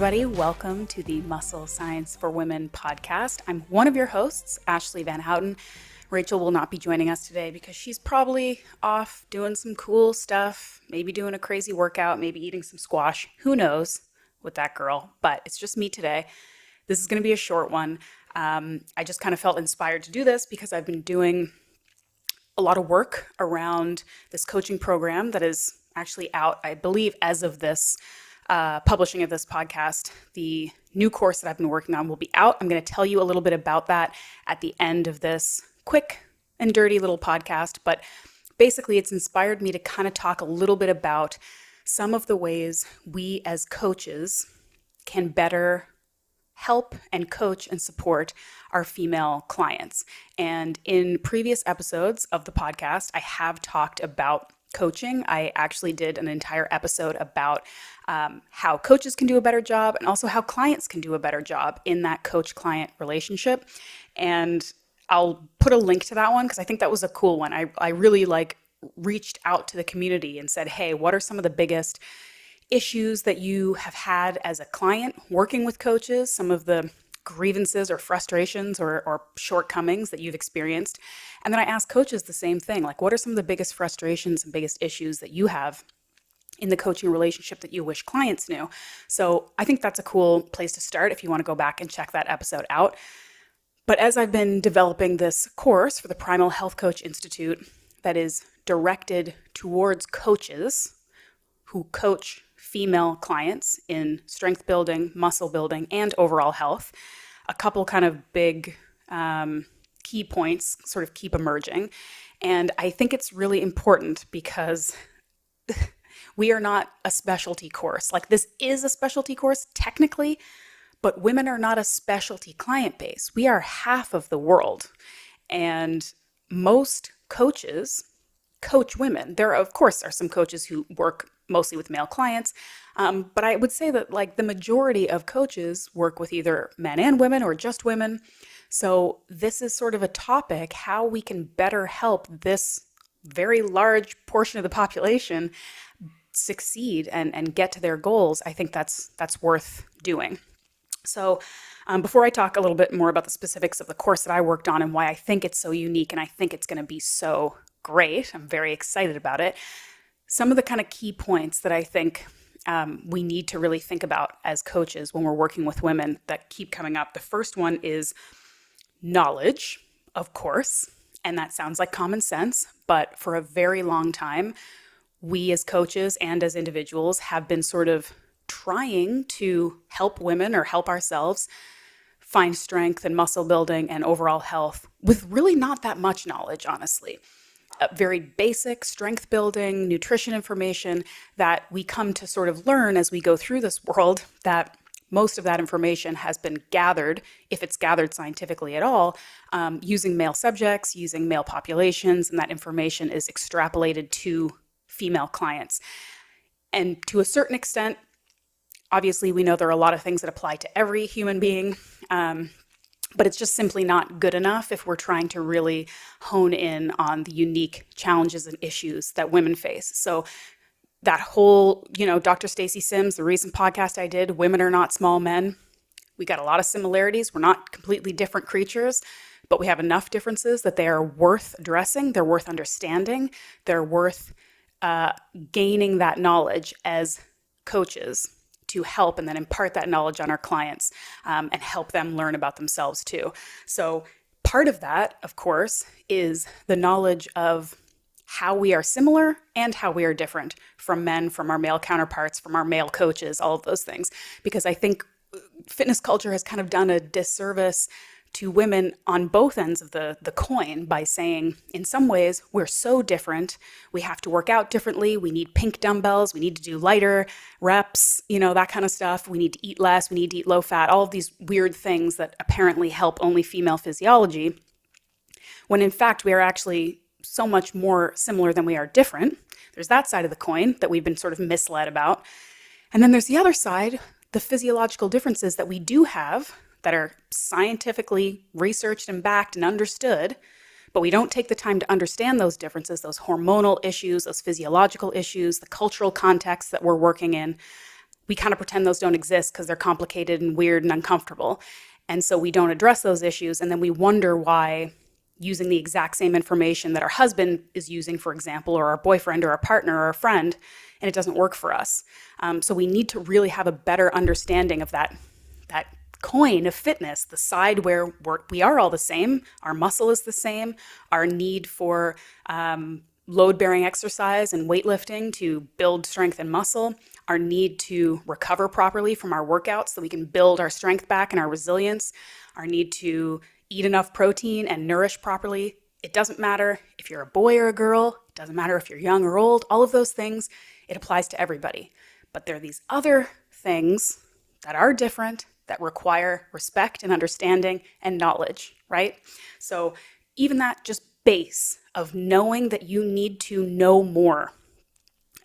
everybody. Welcome to the Muscle Science for Women podcast. I'm one of your hosts, Ashleigh Van Houten. Rachel will not be joining us today because she's probably off doing some cool stuff, maybe doing a crazy workout, maybe eating some squash. Who knows with that girl? But it's just me today. This is going to be a short one. I just kind of felt inspired to do this because I've been doing a lot of work around this coaching program that is actually out, I believe, as of this publishing of this podcast. The new course that I've been working on will be out. I'm going to tell you a little bit about that at the end of this quick and dirty little podcast. But basically, it's inspired me to kind of talk a little bit about some of the ways we as coaches can better help and coach and support our female clients. And in previous episodes of the podcast, I have talked about coaching. I actually did an entire episode about how coaches can do a better job and also how clients can do a better job in that coach-client relationship. And I'll put a link to that one because I think that was a cool one. I really reached out to the community and said, hey, what are some of the biggest issues that you have had as a client working with coaches, some of the grievances or frustrations or shortcomings that you've experienced. And then I asked coaches the same thing, like what are some of the biggest frustrations and biggest issues that you have in the coaching relationship that you wish clients knew? So I think that's a cool place to start if you want to go back and check that episode out. But as I've been developing this course for the Primal Health Coach Institute that is directed towards coaches who coach female clients in strength building, muscle building, and overall health, a couple kind of big key points sort of keep emerging. And I think it's really important because we are not a specialty course. Like this is a specialty course technically, but women are not a specialty client base. We are half of the world. And most coaches coach women. There, of course, are some coaches who work mostly with male clients. But I would say that the majority of coaches work with either men and women or just women. So this is sort of a topic, how we can better help this very large portion of the population succeed and get to their goals. I think that's worth doing. So before I talk a little bit more about the specifics of the course that I worked on and why I think it's so unique and I think it's going to be so great, I'm very excited about it. Some of the kind of key points that I think we need to really think about as coaches when we're working with women that keep coming up. The first one is knowledge, of course, and that sounds like common sense, but for a very long time, we as coaches and as individuals have been sort of trying to help women or help ourselves find strength and muscle building and overall health with really not that much knowledge, honestly. Very basic strength building, nutrition information that we come to sort of learn as we go through this world, that most of that information has been gathered, if it's gathered scientifically at all, using male subjects, using male populations, and that information is extrapolated to female clients. And to a certain extent, obviously we know there are a lot of things that apply to every human being, but it's just simply not good enough if we're trying to really hone in on the unique challenges and issues that women face. So that whole, Dr. Stacy Sims, the recent podcast I did, Women Are Not Small Men, we got a lot of similarities. We're not completely different creatures, but we have enough differences that they are worth addressing. They're worth understanding. They're worth gaining that knowledge as coaches to help and then impart that knowledge on our clients and help them learn about themselves too. So part of that, of course, is the knowledge of how we are similar and how we are different from men, from our male counterparts, from our male coaches, all of those things. Because I think fitness culture has kind of done a disservice to women on both ends of the coin by saying, in some ways, we're so different. We have to work out differently. We need pink dumbbells. We need to do lighter reps, that kind of stuff. We need to eat less. We need to eat low fat, all of these weird things that apparently help only female physiology, when in fact, we are actually so much more similar than we are different. There's that side of the coin that we've been sort of misled about. And then there's the other side, the physiological differences that we do have that are scientifically researched and backed and understood, but we don't take the time to understand those differences, those hormonal issues, those physiological issues, the cultural context that we're working in. we kind of pretend those don't exist because they're complicated and weird and uncomfortable. And so we don't address those issues. And then we wonder why using the exact same information that our husband is using, for example, or our boyfriend or our partner or a friend, and it doesn't work for us. So we need to really have a better understanding of that coin of fitness, the side where we are all the same, our muscle is the same, our need for load-bearing exercise and weightlifting to build strength and muscle, our need to recover properly from our workouts so we can build our strength back and our resilience, our need to eat enough protein and nourish properly. It doesn't matter if you're a boy or a girl, it doesn't matter if you're young or old, all of those things, it applies to everybody. But there are these other things that are different that require respect and understanding and knowledge, right? So even that just base of knowing that you need to know more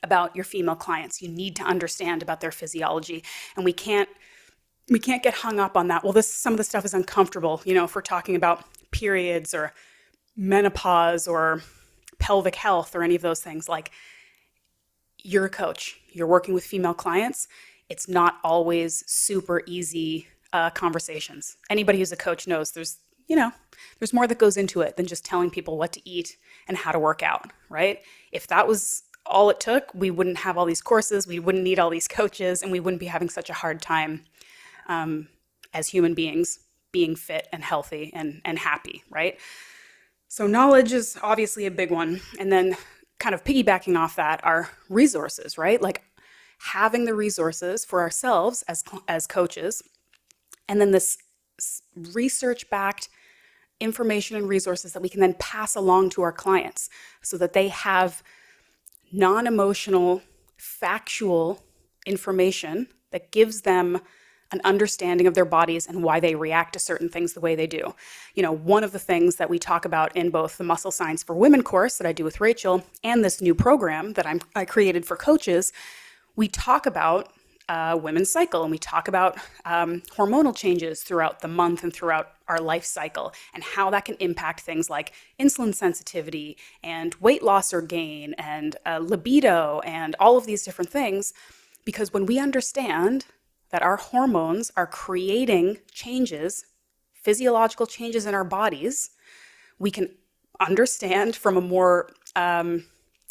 about your female clients, you need to understand about their physiology, and we can't get hung up on that. Well, some of the stuff is uncomfortable, if we're talking about periods or menopause or pelvic health or any of those things. Like, you're a coach, you're working with female clients. It's not always super easy conversations. Anybody who's a coach knows there's more that goes into it than just telling people what to eat and how to work out, right? If that was all it took, we wouldn't have all these courses, we wouldn't need all these coaches, and we wouldn't be having such a hard time as human beings being fit and healthy and happy, right? So knowledge is obviously a big one. And then kind of piggybacking off that are resources, right? Like having the resources for ourselves as coaches, and then this research-backed information and resources that we can then pass along to our clients so that they have non-emotional, factual information that gives them an understanding of their bodies and why they react to certain things the way they do. One of the things that we talk about in both the Muscle Science for Women course that I do with Rachel and this new program that I created for coaches, we talk about women's cycle, and we talk about hormonal changes throughout the month and throughout our life cycle, and how that can impact things like insulin sensitivity and weight loss or gain and libido and all of these different things. Because when we understand that our hormones are creating changes, physiological changes in our bodies, we can understand from a more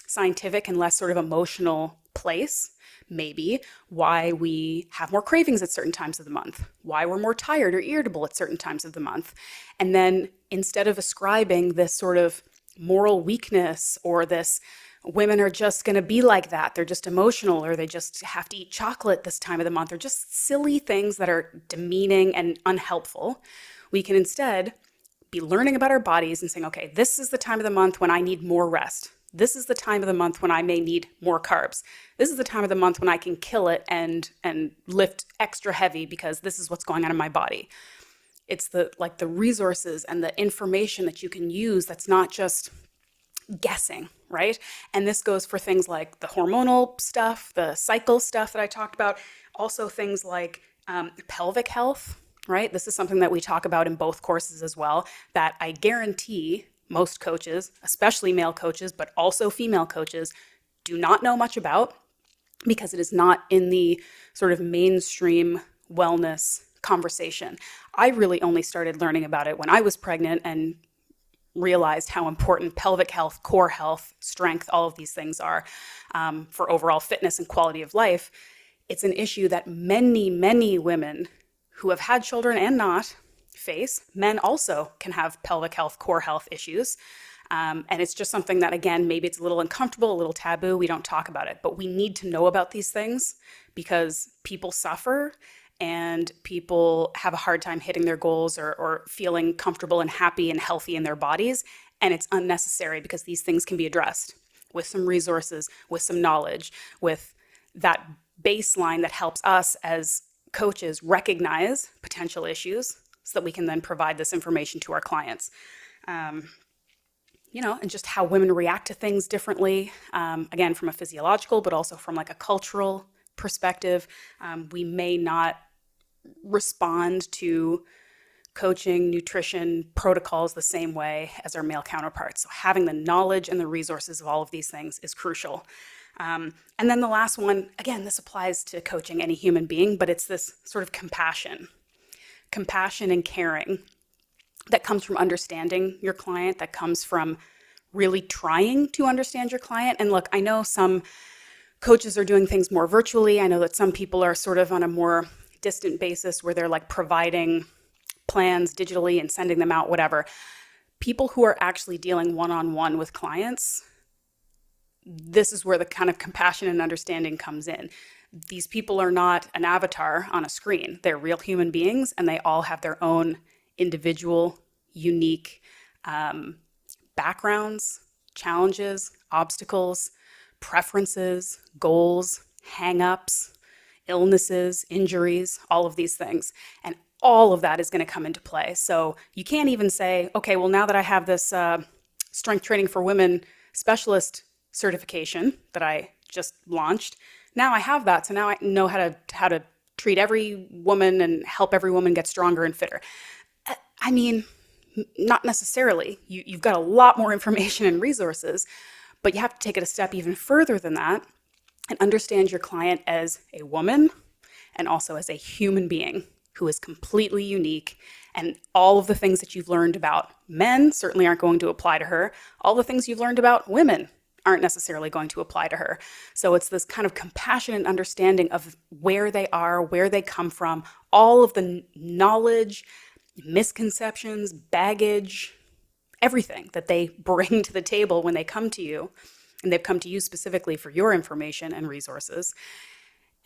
scientific and less sort of emotional place, maybe why we have more cravings at certain times of the month, why we're more tired or irritable at certain times of the month. And then instead of ascribing this sort of moral weakness or this women are just going to be like that, they're just emotional, or they just have to eat chocolate this time of the month, or just silly things that are demeaning and unhelpful, we can instead be learning about our bodies and saying, okay, this is the time of the month when I need more rest. This is the time of the month when I may need more carbs. This is the time of the month when I can kill it and lift extra heavy because this is what's going on in my body. It's the resources and the information that you can use that's not just guessing, right? And this goes for things like the hormonal stuff, the cycle stuff that I talked about, also things like pelvic health, right? This is something that we talk about in both courses as well, that I guarantee most coaches, especially male coaches, but also female coaches, do not know much about, because it is not in the sort of mainstream wellness conversation. I really only started learning about it when I was pregnant and realized how important pelvic health, core health, strength, all of these things are for overall fitness and quality of life. It's an issue that many, many women who have had children and not face. Men also can have pelvic health, core health issues. And it's just something that, again, maybe it's a little uncomfortable, a little taboo. We don't talk about it, but we need to know about these things because people suffer and people have a hard time hitting their goals or feeling comfortable and happy and healthy in their bodies. And it's unnecessary because these things can be addressed with some resources, with some knowledge, with that baseline that helps us as coaches recognize potential issues so that we can then provide this information to our clients. And just how women react to things differently, again, from a physiological, but also from like a cultural perspective. We may not respond to coaching, nutrition protocols the same way as our male counterparts. So having the knowledge and the resources of all of these things is crucial. And then the last one, again, this applies to coaching any human being, but it's this sort of compassion and caring that comes from understanding your client, that comes from really trying to understand your client. And look, I know some coaches are doing things more virtually. I know that some people are sort of on a more distant basis where they're like providing plans digitally and sending them out, whatever. People who are actually dealing one-on-one with clients, this is where the kind of compassion and understanding comes in. These people are not an avatar on a screen. They're real human beings, and they all have their own individual, unique backgrounds, challenges, obstacles, preferences, goals, hang-ups, illnesses, injuries, all of these things. And all of that is going to come into play. So you can't even say, okay, well, now that I have this strength training for women specialist certification that I just launched, now I have that. So now I know how to treat every woman and help every woman get stronger and fitter. I mean, not necessarily. You've got a lot more information and resources, but you have to take it a step even further than that and understand your client as a woman and also as a human being who is completely unique. And all of the things that you've learned about men certainly aren't going to apply to her. All the things you've learned about women aren't necessarily going to apply to her. So it's this kind of compassion and understanding of where they are, where they come from, all of the knowledge, misconceptions, baggage, everything that they bring to the table when they come to you. And they've come to you specifically for your information and resources.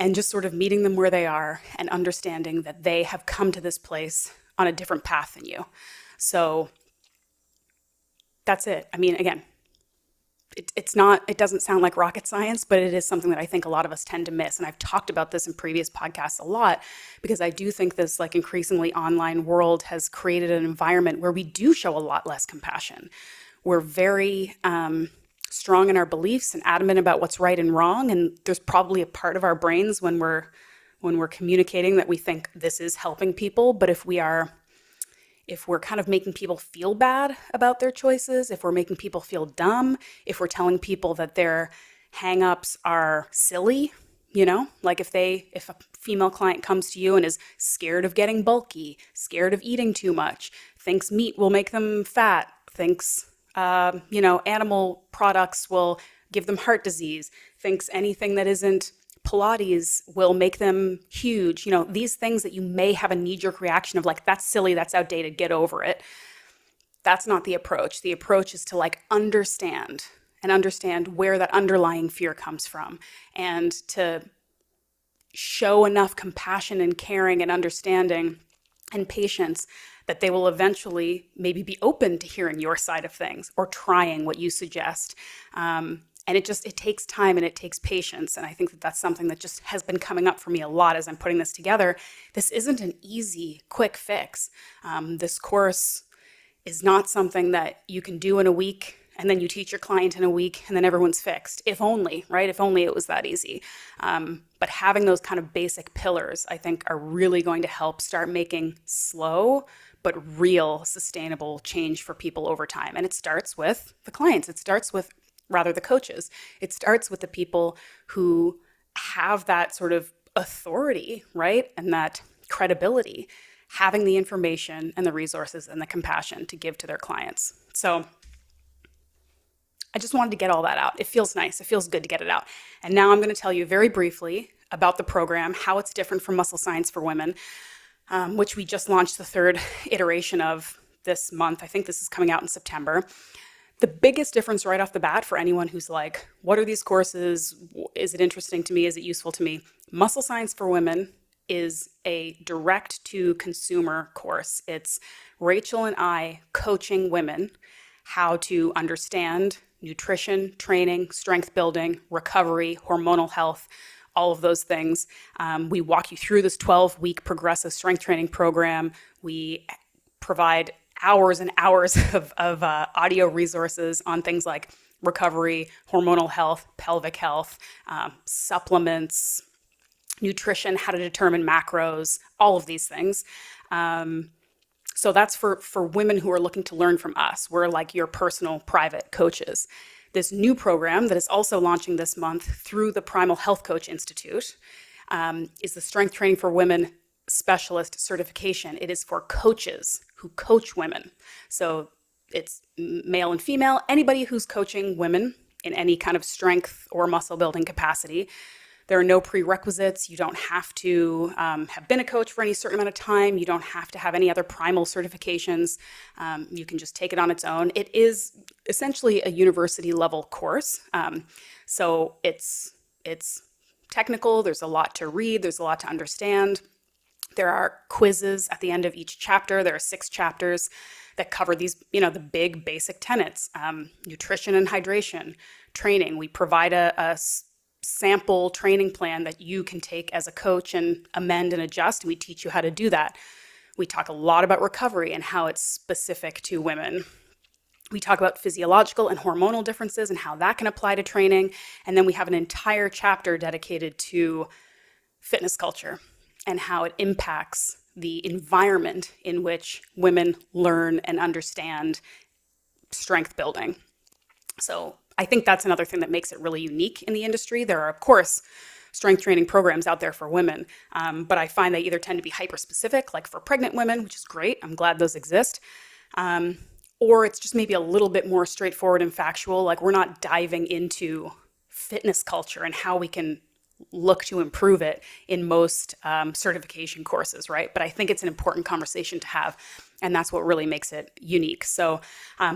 And just sort of meeting them where they are and understanding that they have come to this place on a different path than you. So that's it. I mean, again, it doesn't sound like rocket science, but it is something that I think a lot of us tend to miss. And I've talked about this in previous podcasts a lot, because I do think this like increasingly online world has created an environment where we do show a lot less compassion. We're very strong in our beliefs and adamant about what's right and wrong. And there's probably a part of our brains when we're communicating that we think this is helping people. But if we're kind of making people feel bad about their choices, if we're making people feel dumb, if we're telling people that their hang-ups are silly, like if a female client comes to you and is scared of getting bulky, scared of eating too much, thinks meat will make them fat, thinks, animal products will give them heart disease, thinks anything that isn't Pilates will make them huge. These things that you may have a knee-jerk reaction of like, that's silly, that's outdated, get over it. That's not the approach. The approach is to like understand where that underlying fear comes from, and to show enough compassion and caring and understanding and patience that they will eventually maybe be open to hearing your side of things or trying what you suggest. And it takes time and it takes patience. And I think that that's something that just has been coming up for me a lot as I'm putting this together. This isn't an easy, quick fix. This course is not something that you can do in a week and then you teach your client in a week and then everyone's fixed. If only, right? If only it was that easy. But having those kind of basic pillars, I think, are really going to help start making slow but real sustainable change for people over time. And it starts with the clients. It starts with the coaches. It starts with the people who have that sort of authority, right? And that credibility, having the information and the resources and the compassion to give to their clients. So I just wanted to get all that out. It feels nice. It feels good to get it out. And now I'm going to tell you very briefly about the program, how it's different from Muscle Science for Women, which we just launched the third iteration of this month. I think this is coming out in September. The biggest difference right off the bat for anyone who's like, what are these courses? Is it interesting to me? Is it useful to me? Muscle Science for Women is a direct-to-consumer course. It's Rachel and I coaching women how to understand nutrition, training, strength building, recovery, hormonal health, all of those things. We walk you through this 12-week progressive strength training program. We provide hours and hours of audio resources on things like recovery, hormonal health, pelvic health, supplements, nutrition, how to determine macros, all of these things. So that's for women who are looking to learn from us. We're like your personal private coaches. This new program that is also launching this month through the Primal Health Coach Institute is the Strength Training for Women Specialist Certification. It is for coaches who coach women. So it's male and female, anybody who's coaching women in any kind of strength or muscle building capacity. There are no prerequisites. You don't have to have been a coach for any certain amount of time. You don't have to have any other primal certifications. You can just take it on its own. It is essentially a university level course. So it's technical. There's a lot to read. There's a lot to understand. There are quizzes at the end of each chapter. There are 6 chapters that cover these, the big basic tenets, nutrition and hydration, training. We provide a sample training plan that you can take as a coach and amend and adjust. And we teach you how to do that. We talk a lot about recovery and how it's specific to women. We talk about physiological and hormonal differences and how that can apply to training. And then we have an entire chapter dedicated to fitness culture and how it impacts the environment in which women learn and understand strength building. So I think that's another thing that makes it really unique in the industry. There are, of course, strength training programs out there for women, but I find they either tend to be hyper-specific, like for pregnant women, which is great. I'm glad those exist. Or it's just maybe a little bit more straightforward and factual, like we're not diving into fitness culture and how we can look to improve it in most certification courses, right? But I think it's an important conversation to have, and that's what really makes it unique. So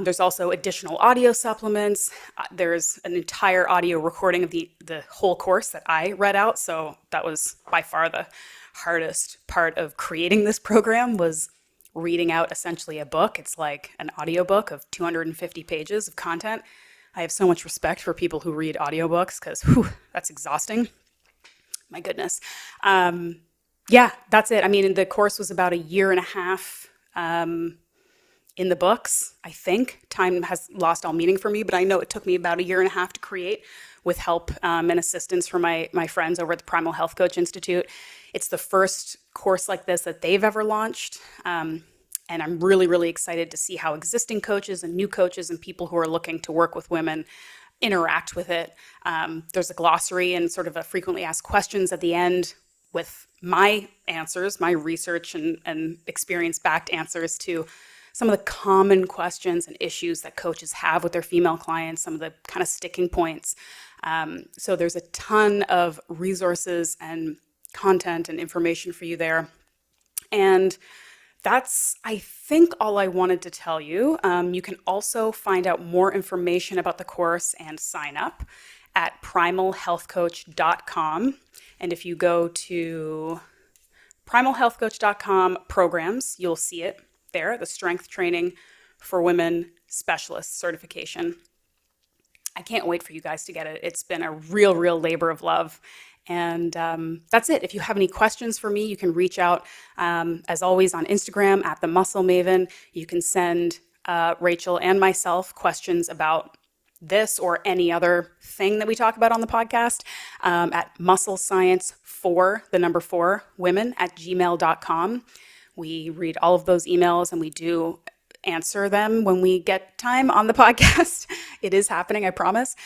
there's also additional audio supplements. There's an entire audio recording of the whole course that I read out. So that was by far the hardest part of creating this program, was reading out essentially a book. It's like an audiobook of 250 pages of content. I have so much respect for people who read audiobooks because that's exhausting. My goodness. Yeah, that's it. I mean, the course was about 1.5 years in the books, I think. Time has lost all meaning for me, but I know it took me about 1.5 years to create with help and assistance from my friends over at the Primal Health Coach Institute. It's the first course like this that they've ever launched. And I'm really, really excited to see how existing coaches and new coaches and people who are looking to work with women interact with it. There's a glossary and sort of a frequently asked questions at the end with my answers, my research and experience-backed answers to some of the common questions and issues that coaches have with their female clients, some of the kind of sticking points. So there's a ton of resources and content and information for you there. And that's, I think, all I wanted to tell you. You can also find out more information about the course and sign up at primalhealthcoach.com. And if you go to primalhealthcoach.com programs, you'll see it there, the Strength Training for Women Specialist Certification. I can't wait for you guys to get it. It's been a real, real labor of love. And that's it. If you have any questions for me, you can reach out, as always, on Instagram at The Muscle Maven. You can send Rachel and myself questions about this or any other thing that we talk about on the podcast at musclescience4women@gmail.com. We read all of those emails and we do answer them when we get time on the podcast. It is happening, I promise.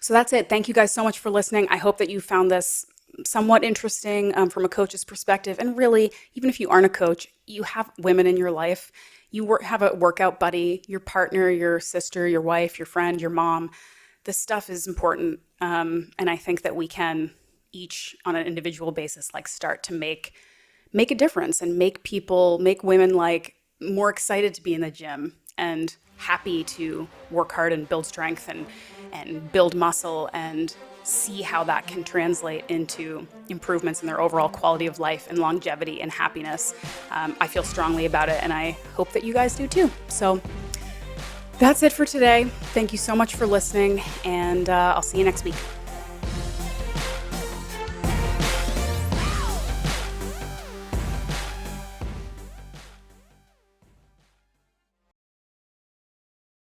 So that's it. Thank you guys so much for listening. I hope that you found this somewhat interesting from a coach's perspective. And really, even if you aren't a coach, you have women in your life. You have a workout buddy, your partner, your sister, your wife, your friend, your mom. This stuff is important. And I think that we can each on an individual basis, like start to make a difference and make women like more excited to be in the gym and happy to work hard and build strength and build muscle and see how that can translate into improvements in their overall quality of life and longevity and happiness. I feel strongly about it, and I hope that you guys do too. So that's it for today. Thank you so much for listening, and I'll see you next week.